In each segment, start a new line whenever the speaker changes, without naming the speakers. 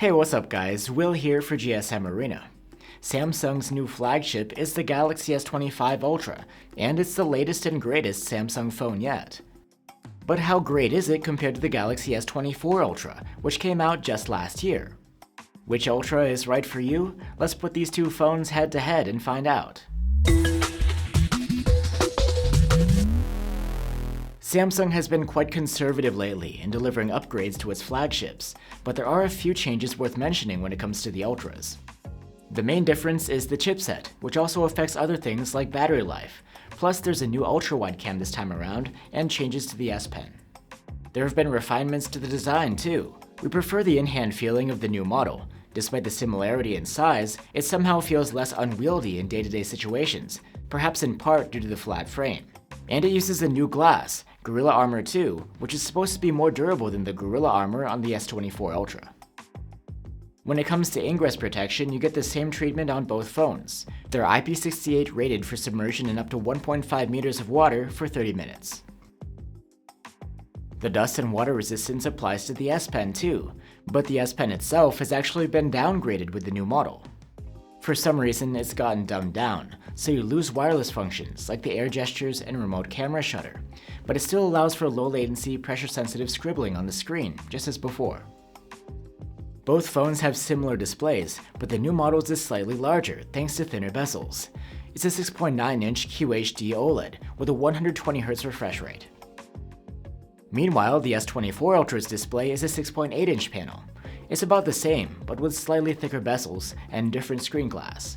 Hey, what's up guys, Will here for GSM Arena. Samsung's new flagship is the Galaxy S25 Ultra, and it's the latest and greatest Samsung phone yet. But how great is it compared to the Galaxy S24 Ultra, which came out just last year? Which Ultra is right for you? Let's put these two phones head to head and find out. Samsung has been quite conservative lately in delivering upgrades to its flagships, but there are a few changes worth mentioning when it comes to the Ultras. The main difference is the chipset, which also affects other things like battery life. Plus, there's a new ultra-wide cam this time around, and changes to the S Pen. There have been refinements to the design too. We prefer the in-hand feeling of the new model. Despite the similarity in size, it somehow feels less unwieldy in day-to-day situations, perhaps in part due to the flat frame. And it uses a new glass, Gorilla Armor 2, which is supposed to be more durable than the Gorilla Armor on the S24 Ultra. When it comes to ingress protection, you get the same treatment on both phones. They're IP68 rated for submersion in up to 1.5 meters of water for 30 minutes. The dust and water resistance applies to the S Pen too, but the S Pen itself has actually been downgraded with the new model. For some reason, it's gotten dumbed down, so you lose wireless functions like the air gestures and remote camera shutter, but it still allows for low latency, pressure-sensitive scribbling on the screen, just as before. Both phones have similar displays, but the new model is slightly larger thanks to thinner bezels. It's a 6.9-inch QHD OLED with a 120Hz refresh rate. Meanwhile, the S24 Ultra's display is a 6.8-inch panel. It's about the same, but with slightly thicker bezels and different screen glass.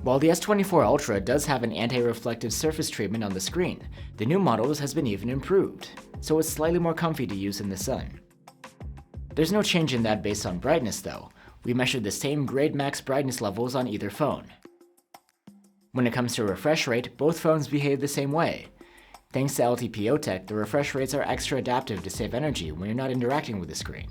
While the S24 Ultra does have an anti-reflective surface treatment on the screen, the new models has been even improved, so it's slightly more comfy to use in the sun. There's no change in that based on brightness though. We measured the same grade max brightness levels on either phone. When it comes to refresh rate, both phones behave the same way. Thanks to LTPO tech, the refresh rates are extra adaptive to save energy when you're not interacting with the screen.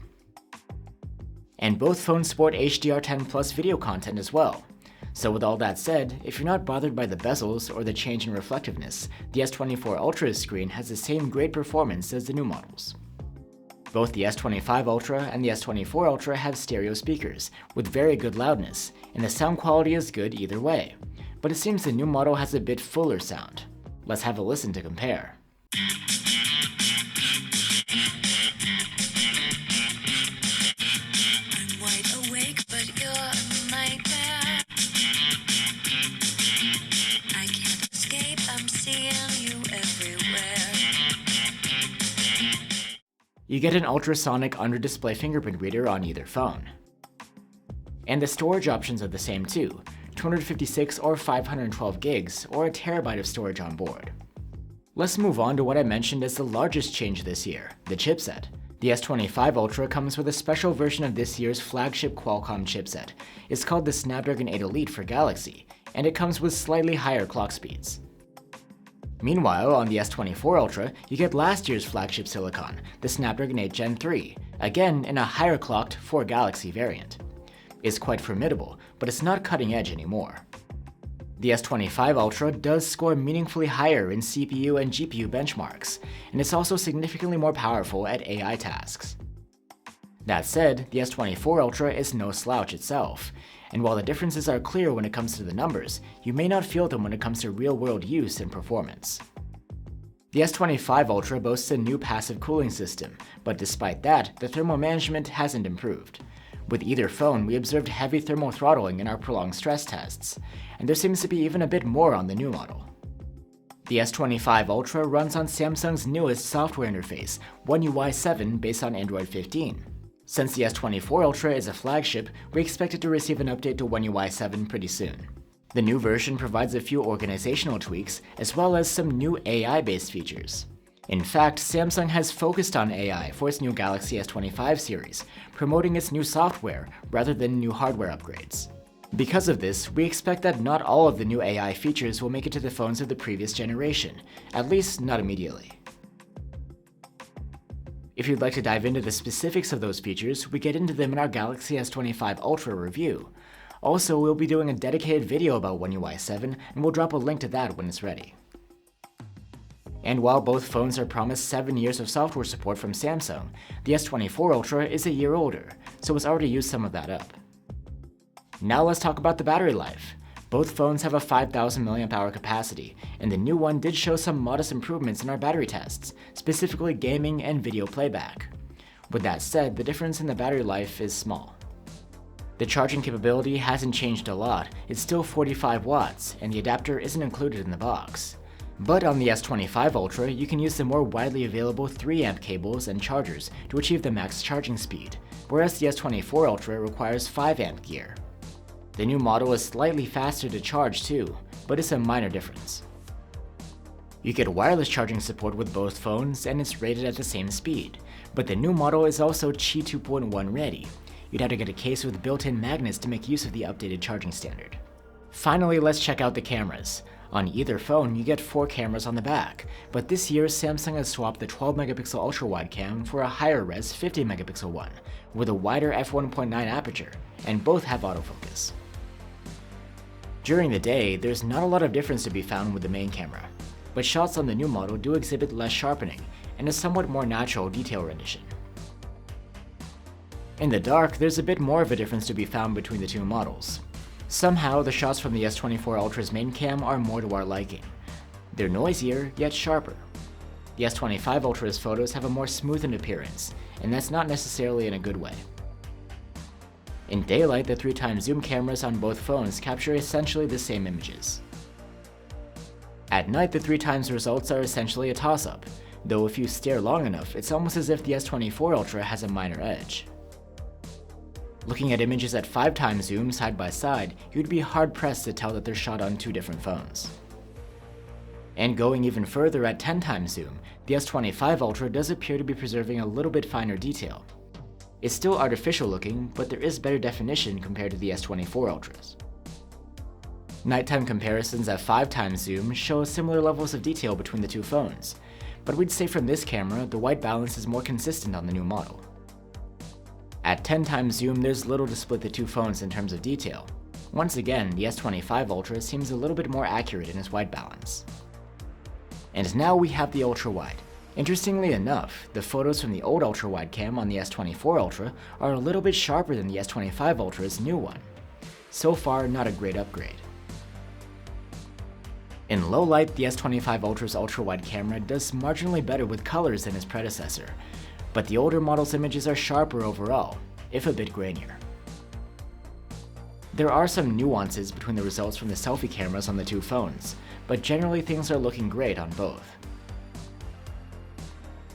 And both phones support HDR10 Plus video content as well. So with all that said, if you're not bothered by the bezels or the change in reflectiveness, the S24 Ultra's screen has the same great performance as the new models. Both the S25 Ultra and the S24 Ultra have stereo speakers, with very good loudness, and the sound quality is good either way. But it seems the new model has a bit fuller sound. Let's have a listen to compare. You get an ultrasonic under-display fingerprint reader on either phone. And the storage options are the same too, 256 or 512 gigs, or a terabyte of storage on board. Let's move on to what I mentioned as the largest change this year, the chipset. The S25 Ultra comes with a special version of this year's flagship Qualcomm chipset. It's called the Snapdragon 8 Elite for Galaxy, and it comes with slightly higher clock speeds. Meanwhile, on the S24 Ultra, you get last year's flagship silicon, the Snapdragon 8 Gen 3, again in a higher clocked 4 Galaxy variant. It's quite formidable, but it's not cutting edge anymore. The S25 Ultra does score meaningfully higher in CPU and GPU benchmarks, and it's also significantly more powerful at AI tasks. That said, the S24 Ultra is no slouch itself, and while the differences are clear when it comes to the numbers, you may not feel them when it comes to real-world use and performance. The S25 Ultra boasts a new passive cooling system, but despite that, the thermal management hasn't improved. With either phone, we observed heavy thermal throttling in our prolonged stress tests, and there seems to be even a bit more on the new model. The S25 Ultra runs on Samsung's newest software interface, One UI 7 based on Android 15. Since the S24 Ultra is a flagship, we expect it to receive an update to One UI 7 pretty soon. The new version provides a few organizational tweaks, as well as some new AI-based features. In fact, Samsung has focused on AI for its new Galaxy S25 series, promoting its new software rather than new hardware upgrades. Because of this, we expect that not all of the new AI features will make it to the phones of the previous generation, at least not immediately. If you'd like to dive into the specifics of those features, we get into them in our Galaxy S25 Ultra review. Also, we'll be doing a dedicated video about One UI 7, and we'll drop a link to that when it's ready. And while both phones are promised 7 years of software support from Samsung, the S24 Ultra is a year older, so it's already used some of that up. Now let's talk about the battery life. Both phones have a 5000 mAh capacity, and the new one did show some modest improvements in our battery tests, specifically gaming and video playback. With that said, the difference in the battery life is small. The charging capability hasn't changed a lot, it's still 45 watts, and the adapter isn't included in the box. But on the S25 Ultra, you can use the more widely available 3A cables and chargers to achieve the max charging speed, whereas the S24 Ultra requires 5A gear. The new model is slightly faster to charge too, but it's a minor difference. You get wireless charging support with both phones, and it's rated at the same speed, but the new model is also Qi 2.1 ready. You'd have to get a case with built-in magnets to make use of the updated charging standard. Finally, let's check out the cameras. On either phone, you get 4 cameras on the back, but this year Samsung has swapped the 12-megapixel ultra-wide cam for a higher-res 50-megapixel one, with a wider f1.9 aperture, and both have autofocus. During the day, there's not a lot of difference to be found with the main camera, but shots on the new model do exhibit less sharpening and a somewhat more natural detail rendition. In the dark, there's a bit more of a difference to be found between the two models. Somehow, the shots from the S24 Ultra's main cam are more to our liking. They're noisier, yet sharper. The S25 Ultra's photos have a more smoothened appearance, and that's not necessarily in a good way. In daylight, the 3x zoom cameras on both phones capture essentially the same images. At night, the 3x results are essentially a toss-up, though if you stare long enough, it's almost as if the S24 Ultra has a minor edge. Looking at images at 5x zoom side by side, you'd be hard-pressed to tell that they're shot on two different phones. And going even further at 10x zoom, the S25 Ultra does appear to be preserving a little bit finer detail. It's still artificial looking, but there is better definition compared to the S24 Ultras. Nighttime comparisons at 5x zoom show similar levels of detail between the two phones, but we'd say from this camera, the white balance is more consistent on the new model. At 10x zoom, there's little to split the two phones in terms of detail. Once again, the S25 Ultra seems a little bit more accurate in its white balance. And now we have the ultra-wide. Interestingly enough, the photos from the old ultra-wide cam on the S24 Ultra are a little bit sharper than the S25 Ultra's new one. So far, not a great upgrade. In low light, the S25 Ultra's ultra-wide camera does marginally better with colors than its predecessor, but the older model's images are sharper overall, if a bit grainier. There are some nuances between the results from the selfie cameras on the two phones, but generally things are looking great on both.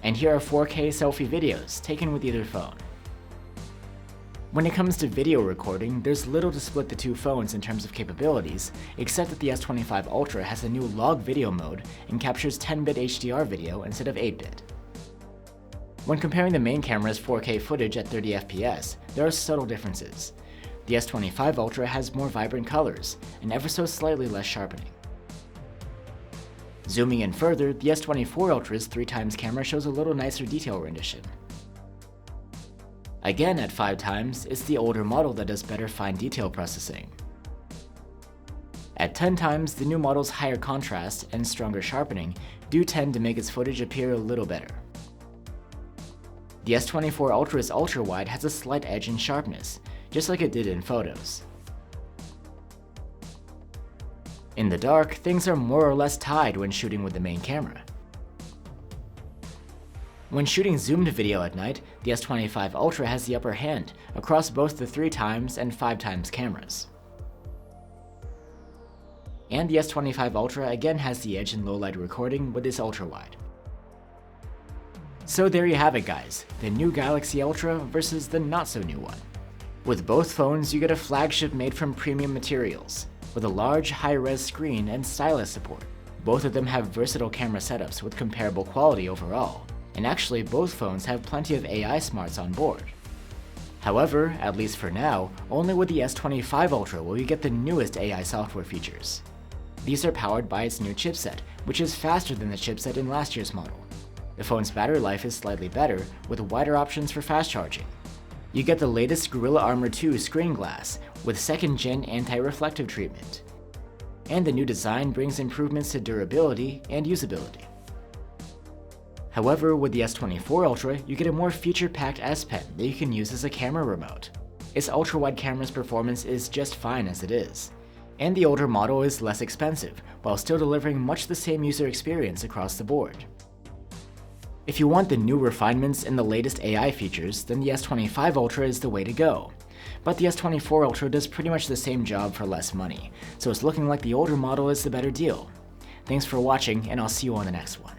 And here are 4K selfie videos taken with either phone. When it comes to video recording, there's little to split the two phones in terms of capabilities, except that the S25 Ultra has a new log video mode and captures 10-bit HDR video instead of 8-bit. When comparing the main camera's 4K footage at 30 FPS, there are subtle differences. The S25 Ultra has more vibrant colors, and ever so slightly less sharpening. Zooming in further, the S24 Ultra's 3x camera shows a little nicer detail rendition. Again, at 5x, it's the older model that does better fine detail processing. At 10x, the new model's higher contrast and stronger sharpening do tend to make its footage appear a little better. The S24 Ultra's ultra-wide has a slight edge in sharpness, just like it did in photos. In the dark, things are more or less tied when shooting with the main camera. When shooting zoomed video at night, the S25 Ultra has the upper hand across both the 3x and 5x cameras. And the S25 Ultra again has the edge in low-light recording with its ultra-wide. So there you have it guys, the new Galaxy Ultra versus the not-so-new one. With both phones, you get a flagship made from premium materials, with a large, high-res screen and stylus support. Both of them have versatile camera setups with comparable quality overall, and actually both phones have plenty of AI smarts on board. However, at least for now, only with the S25 Ultra will you get the newest AI software features. These are powered by its new chipset, which is faster than the chipset in last year's model. The phone's battery life is slightly better, with wider options for fast charging. You get the latest Gorilla Armor 2 screen glass with 2nd-gen anti-reflective treatment. And the new design brings improvements to durability and usability. However, with the S24 Ultra, you get a more feature-packed S Pen that you can use as a camera remote. Its ultra-wide camera's performance is just fine as it is. And the older model is less expensive, while still delivering much the same user experience across the board. If you want the new refinements and the latest AI features, then the S25 Ultra is the way to go. But the S24 Ultra does pretty much the same job for less money, so it's looking like the older model is the better deal. Thanks for watching, and I'll see you on the next one.